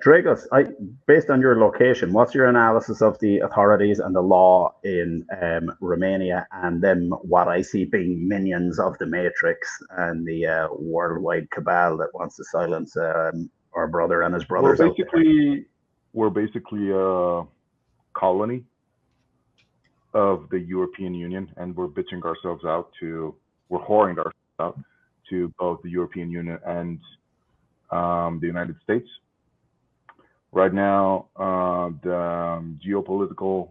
Dragos, based on your location, what's your analysis of the authorities and the law in Romania, and then what I see being minions of the Matrix and the worldwide cabal that wants to silence our brother and his brothers? We're basically a colony of the European Union, and we're whoring ourselves out to both the European Union and the United States. Right now, the geopolitical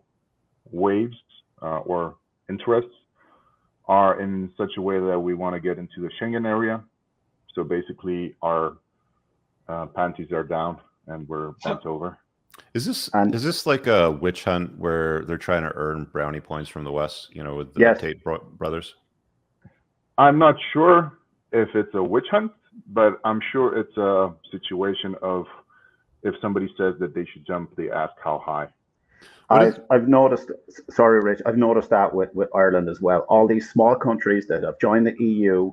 waves or interests are in such a way that we want to get into the Schengen area. So basically, our panties are down and we're bent over. Is this like a witch hunt where they're trying to earn brownie points from the West? With the Tate brothers. I'm not sure if it's a witch hunt, but I'm sure it's a situation of, if somebody says that they should jump, they ask how high. I've noticed. Sorry, Rich. I've noticed that with Ireland as well. All these small countries that have joined the EU,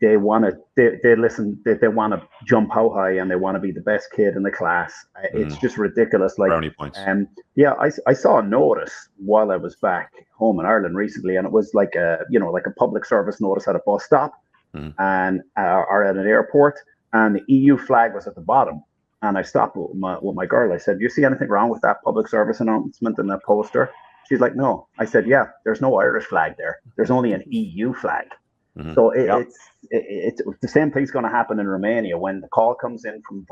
they want to. They listen. They want to jump how high, and they want to be the best kid in the class. It's just ridiculous. Like brownie points. Yeah, I saw a notice while I was back home in Ireland recently, and it was like a public service notice at a bus stop, and or at an airport, and the EU flag was at the bottom. And I stopped with my girl. I said, "Do you see anything wrong with that public service announcement and that poster?" She's like, "No." I said, "Yeah, there's no Irish flag there. There's only an EU flag." So it's the same thing's going to happen in Romania when the call comes in from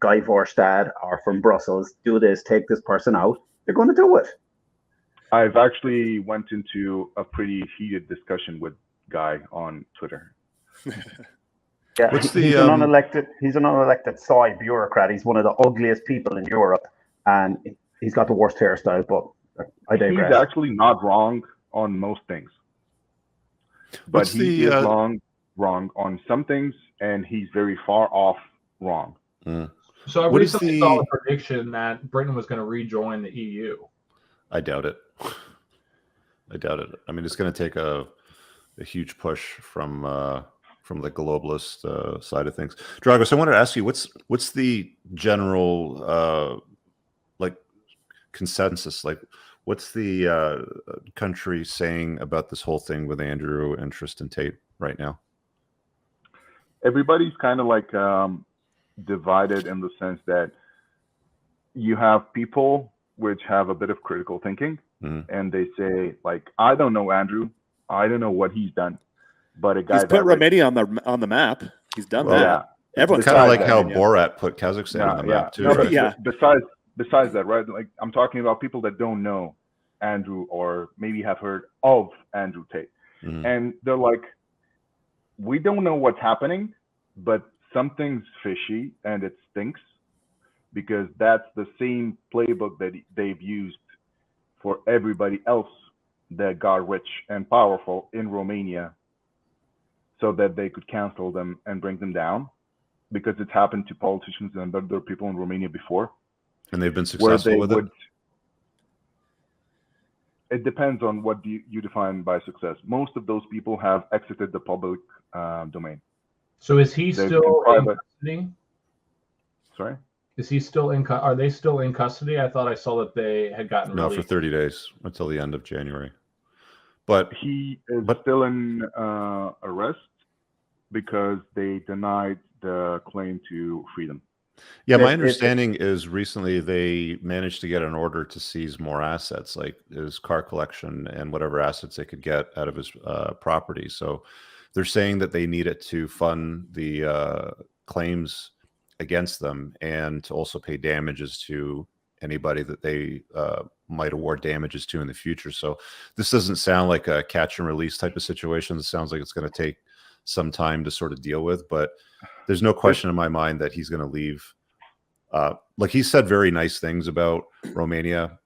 Guy Verhofstadt or from Brussels. Do this, take this person out. They're going to do it. I've actually went into a pretty heated discussion with Guy on Twitter. Yeah, he's an unelected soy bureaucrat. He's one of the ugliest people in Europe, and he's got the worst hairstyle. But I digress. He's actually not wrong on most things, but he is wrong on some things, and he's very far off wrong. So I recently saw a prediction that Britain was going to rejoin the EU. I doubt it. I mean, it's going to take a huge push from the globalist side of things. Dragos, I wanted to ask you, what's the general consensus? Like, what's the country saying about this whole thing with Andrew and Tristan Tate right now? Everybody's kind of like divided in the sense that you have people which have a bit of critical thinking, and they say, like, I don't know Andrew, I don't know what he's done. But a guy he's put Romania on the map. He's done that. Yeah. Everyone's kind of like how Borat put Kazakhstan on the map too. No, right? Besides that, right? Like, I'm talking about people that don't know Andrew or maybe have heard of Andrew Tate, and they're like, we don't know what's happening, but something's fishy and it stinks, because that's the same playbook that they've used for everybody else that got rich and powerful in Romania, so that they could cancel them and bring them down, because it's happened to politicians and other people in Romania before. And they've been successful with it? It depends on what you define by success. Most of those people have exited the public domain. So is he still in custody? Sorry? Is he still in? Are they still in custody? I thought I saw that they had gotten for 30 days until the end of January. But he is still in arrest because they denied the claim to freedom. Yeah, my understanding is recently they managed to get an order to seize more assets, like his car collection and whatever assets they could get out of his property. So they're saying that they need it to fund the claims against them and to also pay damages to anybody that they might award damages to in the future. So this doesn't sound like a catch and release type of situation. It sounds like it's going to take some time to sort of deal with, but there's no question in my mind that he's going to leave. Like, he said very nice things about Romania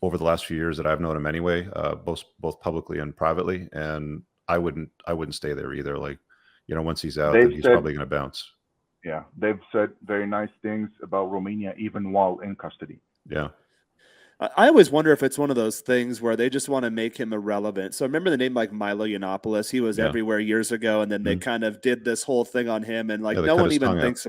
over the last few years that I've known him anyway, both publicly and privately. And I wouldn't stay there either. Like, once he's out, then he's probably going to bounce. Yeah, they've said very nice things about Romania even while in custody. Yeah. I always wonder if it's one of those things where they just want to make him irrelevant. So remember the name like Milo Yiannopoulos? He was everywhere years ago, and then they kind of did this whole thing on him, and like no one even thinks.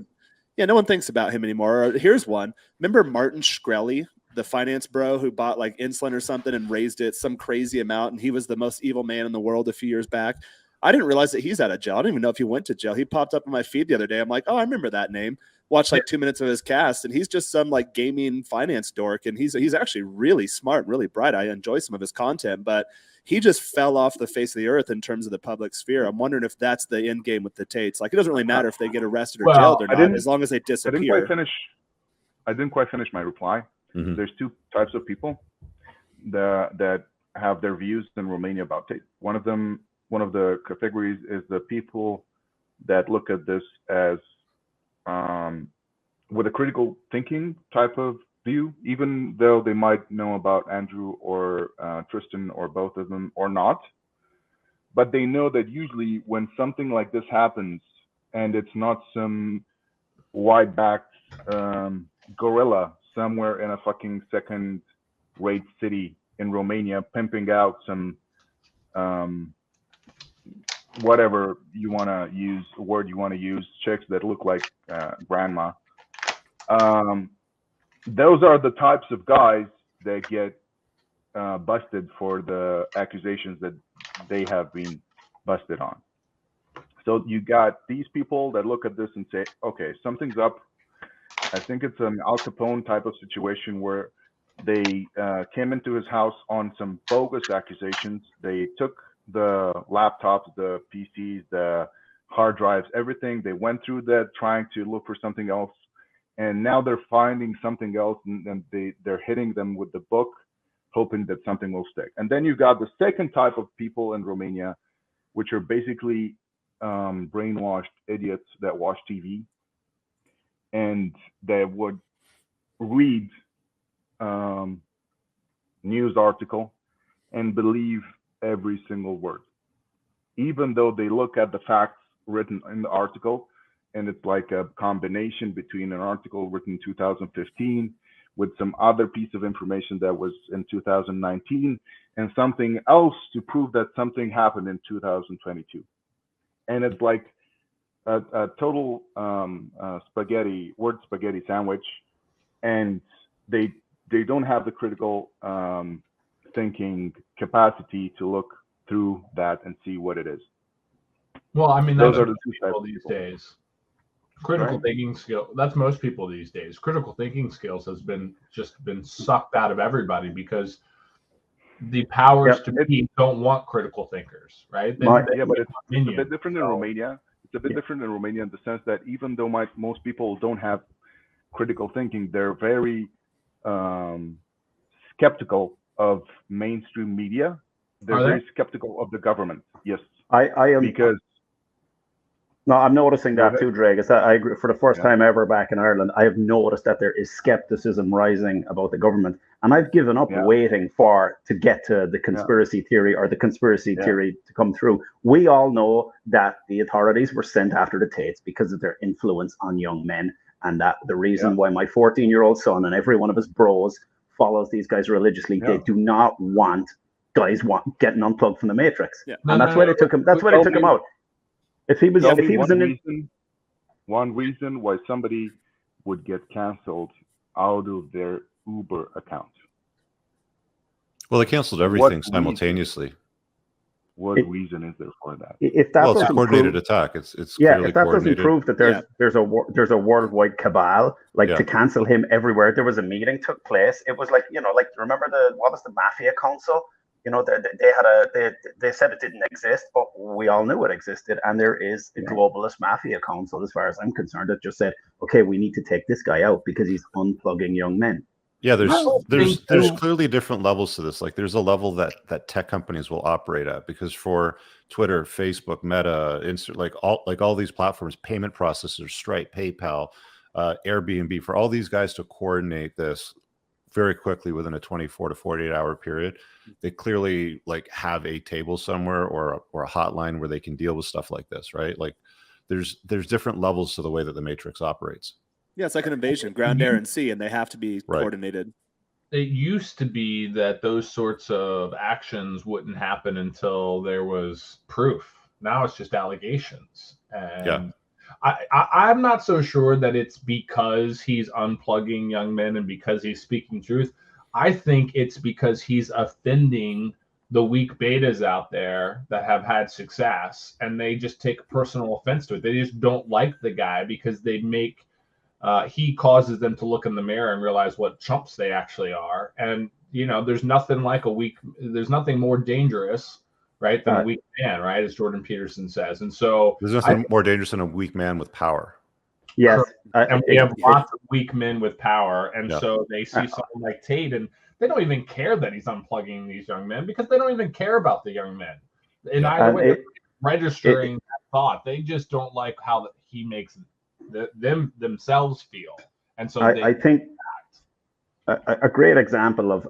Yeah, no one thinks about him anymore. Here's one. Remember Martin Shkreli, the finance bro who bought like insulin or something and raised it some crazy amount, and he was the most evil man in the world a few years back? I didn't realize that he's out of jail. I don't even know if he went to jail. He popped up on my feed the other day. I'm like, oh, I remember that name. Watched like 2 minutes of his cast, and he's just some like gaming finance dork, and he's actually really smart, really bright. I enjoy some of his content, but he just fell off the face of the earth in terms of the public sphere. I'm wondering if that's the end game with the Tates. Like, it doesn't really matter if they get arrested or jailed or not, as long as they disappear. I didn't quite finish my reply. Mm-hmm. There's two types of people that have their views in Romania about Tate. One of the categories is the people that look at this as with a critical thinking type of view, even though they might know about Andrew or Tristan or both of them or not. But they know that usually when something like this happens and it's not some wide-backed gorilla somewhere in a fucking second-rate city in Romania pimping out some whatever you want to use, word you want to use, chicks that look like grandma. Those are the types of guys that get busted for the accusations that they have been busted on. So you got these people that look at this and say, okay, something's up. I think it's an Al Capone type of situation where they came into his house on some bogus accusations. They took the laptops, the PCs, the hard drives, everything. They went through that trying to look for something else. And now they're finding something else, and they're hitting them with the book, hoping that something will stick. And then you've got the second type of people in Romania, which are basically brainwashed idiots that watch TV, and they would read news article and believe every single word, even though they look at the facts written in the article. And it's like a combination between an article written in 2015 with some other piece of information that was in 2019 and something else to prove that something happened in 2022. And it's like a total word spaghetti sandwich. And they don't have the critical thinking capacity to look through that and see what it is. Well, I mean, those are the two types of these days. Critical thinking skill, that's most people these days. Critical thinking skills has been sucked out of everybody because the powers to be don't want critical thinkers, right? But it's a bit different in Romania. It's a bit different in Romania in the sense that even though most people don't have critical thinking, they're very skeptical of mainstream media. They're very skeptical of the government. Yes, I am because. No, I'm noticing that too, Drake. I agree. For the first time ever back in Ireland, I have noticed that there is skepticism rising about the government, and I've given up waiting to get to the conspiracy theory or the conspiracy theory to come through. We all know that the authorities were sent after the Tates because of their influence on young men, and that the reason why my 14-year-old son and every one of his bros follows these guys religiously. They do not want guys getting unplugged from the Matrix, and that's why they took him. That's why they took him out. If he was one reason why somebody would get canceled out of their Uber account. Well, they canceled everything simultaneously. What reason is there for that? If that it's a coordinated attack. It's if that doesn't prove that there's a worldwide cabal to cancel him everywhere. There was a meeting took place. It was remember what was the Mafia Council? They said it didn't exist, but we all knew it existed. And there is a globalist mafia council, as far as I'm concerned, that just said, okay, we need to take this guy out because he's unplugging young men. Yeah, there's clearly different levels to this. Like there's a level that tech companies will operate at, because for Twitter, Facebook, Meta, all these platforms, payment processors, Stripe, PayPal, Airbnb, for all these guys to coordinate this very quickly within a 24 to 48 hour period, they clearly have a table somewhere or a hotline where they can deal with stuff like this, right? Like there's different levels to the way that the Matrix operates. Yeah, it's like an invasion, ground, air, and sea, and they have to be coordinated. It used to be that those sorts of actions wouldn't happen until there was proof. Now it's just allegations. And I'm not so sure that it's because he's unplugging young men and because he's speaking truth. I think it's because he's offending the weak betas out there that have had success, and they just take personal offense to it. They just don't like the guy because he causes them to look in the mirror and realize what chumps they actually are. And there's nothing more dangerous, right, than a weak man, right, as Jordan Peterson says. And so there's nothing more dangerous than a weak man with power. Yes. And we have lots of weak men with power. And so they see someone like Tate, and they don't even care that he's unplugging these young men because they don't even care about the young men. In either way, they're registering that thought. They just don't like how he makes themselves feel. And so I think a great example of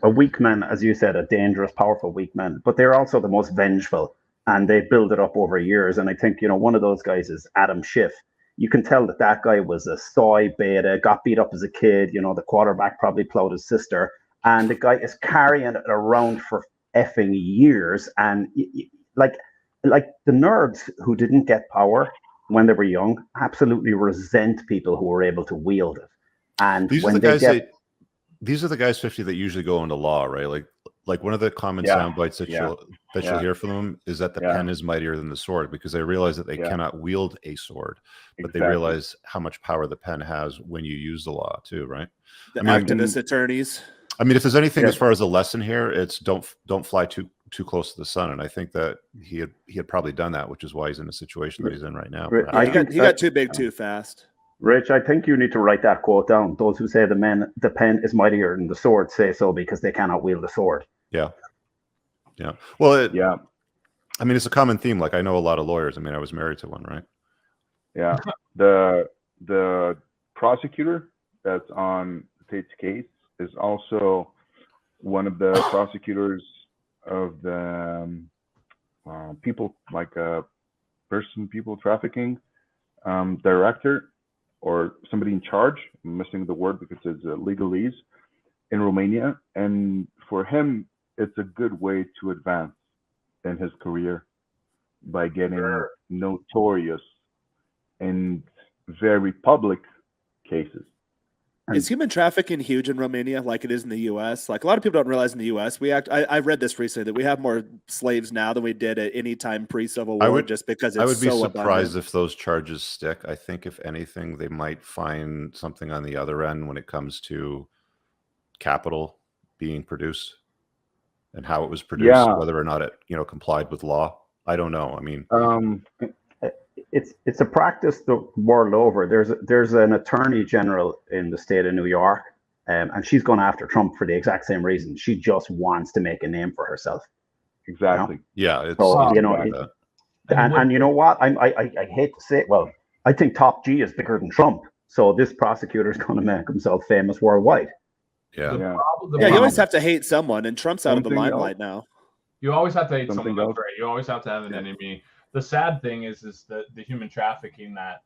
a weak man, as you said, a dangerous, powerful weak man, but they're also the most vengeful, and they build it up over years. And I think, one of those guys is Adam Schiff. You can tell that guy was a soy beta, got beat up as a kid. The quarterback probably plowed his sister, and the guy is carrying it around for effing years. And like the nerds who didn't get power when they were young absolutely resent people who were able to wield it. And these are the guys 50 that usually go into law, right? Like one of the common sound bites that you'll hear from them is that the pen is mightier than the sword, because they realize that they cannot wield a sword, but they realize how much power the pen has when you use the law too, right? The activist attorneys. I mean, if there's anything as far as a lesson here, it's don't fly too close to the sun. And I think that he had probably done that, which is why he's in the situation that he's in right now. He got too big too fast. Rich, I think you need to write that quote down. Those who say the pen is mightier than the sword say so because they cannot wield the sword. Yeah. Well, I mean, it's a common theme. Like, I know a lot of lawyers. I mean, I was married to one, right? Yeah. The prosecutor that's on Tate's case is also one of the prosecutors of the people trafficking director, or somebody in charge. I'm missing the word because it's legalese in Romania. And for him, it's a good way to advance in his career by getting notorious and very public cases. Is human trafficking huge in Romania like it is in the U.S.? Like, a lot of people don't realize in the U.S. I read this recently that we have more slaves now than we did at any time pre-Civil War, just because it's so abundant. I would be surprised if those charges stick. I think if anything, they might find something on the other end when it comes to capital being produced and how it was produced, whether or not it complied with law. I don't know. I mean, it's a practice the world over. There's an attorney general in the state of New York, and she's gone after Trump for the exact same reason. She just wants to make a name for herself. Exactly. Yeah. It's, so and you know what? I hate to say it. Well, I think Top G is bigger than Trump. So this prosecutor is going to make himself famous worldwide. Yeah. You always have to hate someone, and Trump's out of the limelight now. You always have to hate someone. Right? You always have to have an enemy. The sad thing is the human trafficking that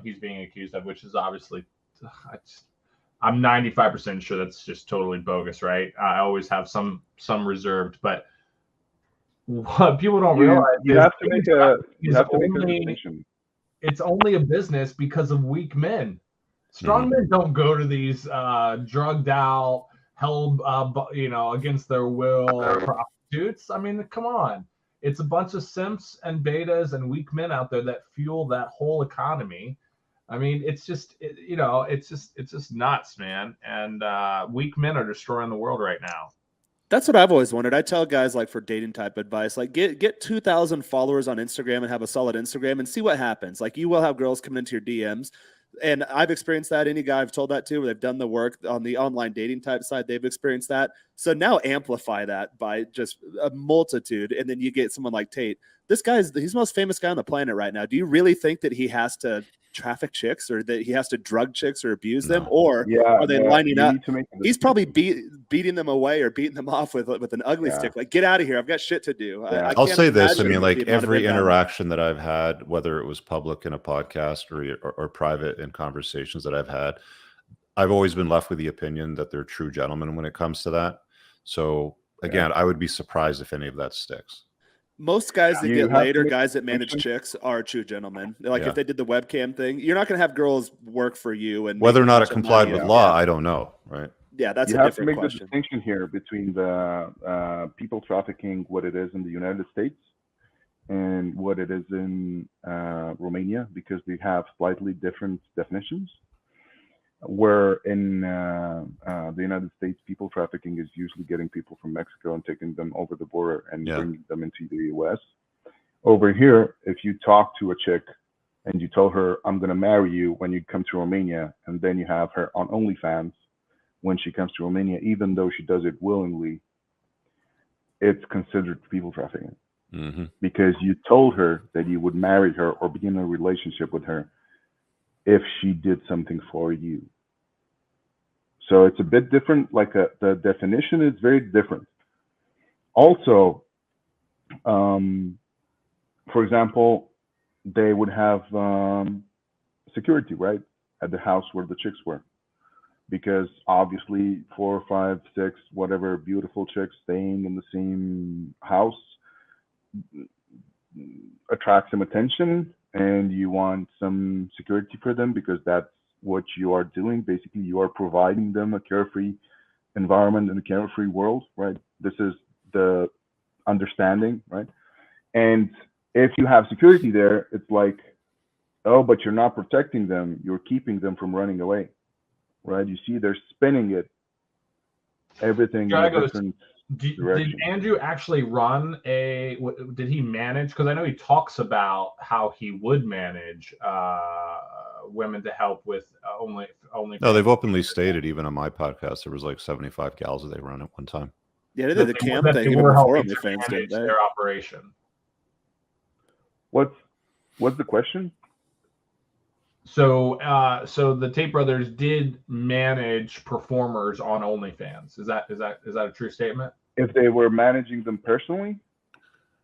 he's being accused of, which is obviously, I'm 95% sure that's just totally bogus, right? I always have some reserved, but what people don't realize you have to make a distinction. It's only a business because of weak men. Strong men don't go to these drugged out, held against their will prostitutes. I mean, come on. It's a bunch of simps and betas and weak men out there that fuel that whole economy. I mean, it's just nuts, man. And weak men are destroying the world right now. That's what I've always wondered. I tell guys, like, for dating type advice, like get 2,000 followers on Instagram and have a solid Instagram and see what happens. Like, you will have girls coming into your DMs. And I've experienced that. Any guy I've told that to, where they've done the work on the online dating type side, they've experienced that. So now amplify that by just a multitude. And then you get someone like Tate. This he's the most famous guy on the planet right now. Do you really think that he has to traffic chicks, or that he has to drug chicks or abuse them? Or are they lining up? He's probably beating them away or beating them off with an ugly stick. Like, get out of here. I've got shit to do. I'll say this. I mean, like, every interaction that I've had, whether it was public in a podcast or private in conversations that I've had, I've always been left with the opinion that they're true gentlemen when it comes to that. So again, I would be surprised if any of that sticks. Most guys that You get have laid to or make guys that manage distinction. chicks are true gentlemen. Like Yeah. if they did the webcam thing, you're not going to have girls work for you and Whether or make you not a it bunch of complied money. with law, I don't know. Right. Yeah, that's You a have to different make the question. distinction here between the people trafficking, what it is in the United States, and what it is in Romania, because they have slightly different definitions. Where in the United States, people trafficking is usually getting people from Mexico and taking them over the border and bringing them into the U.S. Over here, if you talk to a chick and you tell her, I'm going to marry you when you come to Romania, and then you have her on OnlyFans when she comes to Romania, even though she does it willingly, it's considered people trafficking. Mm-hmm. Because you told her that you would marry her or begin a relationship with her if she did something for you. So it's a bit different. Like the definition is very different. Also, for example, they would have security, right, at the house where the chicks were, because obviously 4, 5, 6, whatever beautiful chicks staying in the same house attracts some attention, and you want some security for them because that's what you are doing. Basically, you are providing them a carefree environment and a carefree world, right? This is the understanding, right? And if you have security there, it's like, oh, but you're not protecting them. You're keeping them from running away, right? You see, they're spinning it, everything in a different did Andrew actually run did he manage? Because I know he talks about how he would manage women to help with only. No, they've openly stated, even on my podcast, there was like 75 gals that they run at one time. Yeah, they did the cam thing even before OnlyFans did that. Their operation. What's the question? So the Tate brothers did manage performers on OnlyFans. Is that a true statement? If they were managing them personally?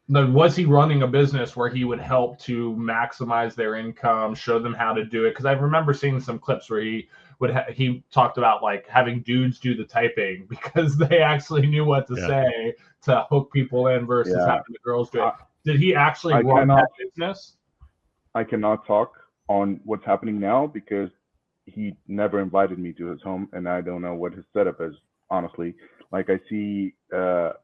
No, was he running a business where he would help to maximize their income, show them how to do it? Because I remember seeing some clips where he talked about like having dudes do the typing because they actually knew what to say to hook people in versus having the girls do it. Did he actually run that business? I cannot talk on what's happening now because he never invited me to his home, and I don't know what his setup is, honestly. Like I see the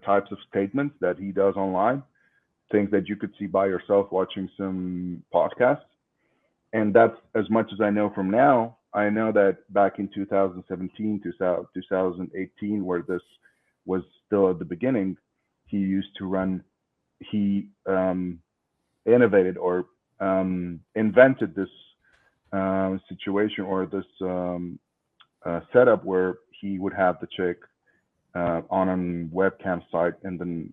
types of statements that he does online, things that you could see by yourself watching some podcasts. And that's as much as I know from now. I know that back in 2017, 2018, where this was still at the beginning, he used to run, he innovated or invented this situation or this setup where he would have the chick on a webcam site and then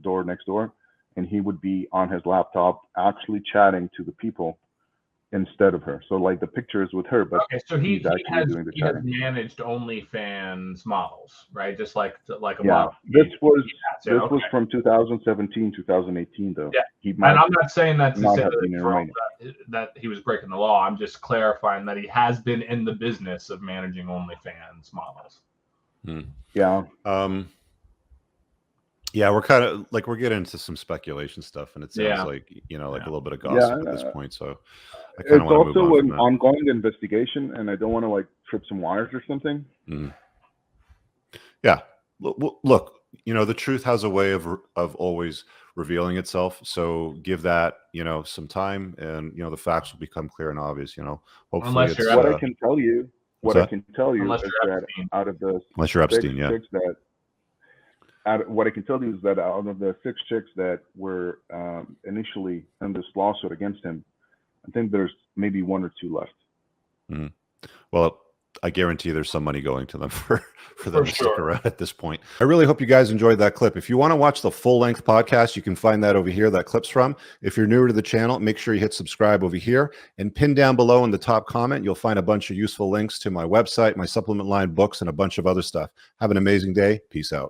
door next door, and he would be on his laptop actually chatting to the people instead of her. So like the picture is with her, but okay, so he has managed OnlyFans models, right? Just like a model. This was from 2017, 2018 though. Yeah, and I'm not saying that to say that he was breaking the law. I'm just clarifying that he has been in the business of managing OnlyFans models. Yeah. Yeah, we're kind of like, we're getting into some speculation stuff, and it sounds like, you know, like a little bit of gossip at this point. So I kind of want to move on from that. Ongoing investigation, and I don't want to like trip some wires or something. Yeah. Look, you know, the truth has a way of always revealing itself. So give that, you know, some time, and, you know, the facts will become clear and obvious, you know. Hopefully it's what I can tell you is that out of the unless you're Epstein, what I can tell you is that out of the 6 chicks that were initially in this lawsuit against him, I think there's maybe 1 or 2 left. Well, I guarantee there's some money going to them for them to stick around at this point. I really hope you guys enjoyed that clip. If you want to watch the full-length podcast, you can find that over here, that clip's from. If you're newer to the channel, make sure you hit subscribe over here, and pin down below in the top comment, you'll find a bunch of useful links to my website, my supplement line, books, and a bunch of other stuff. Have an amazing day. Peace out.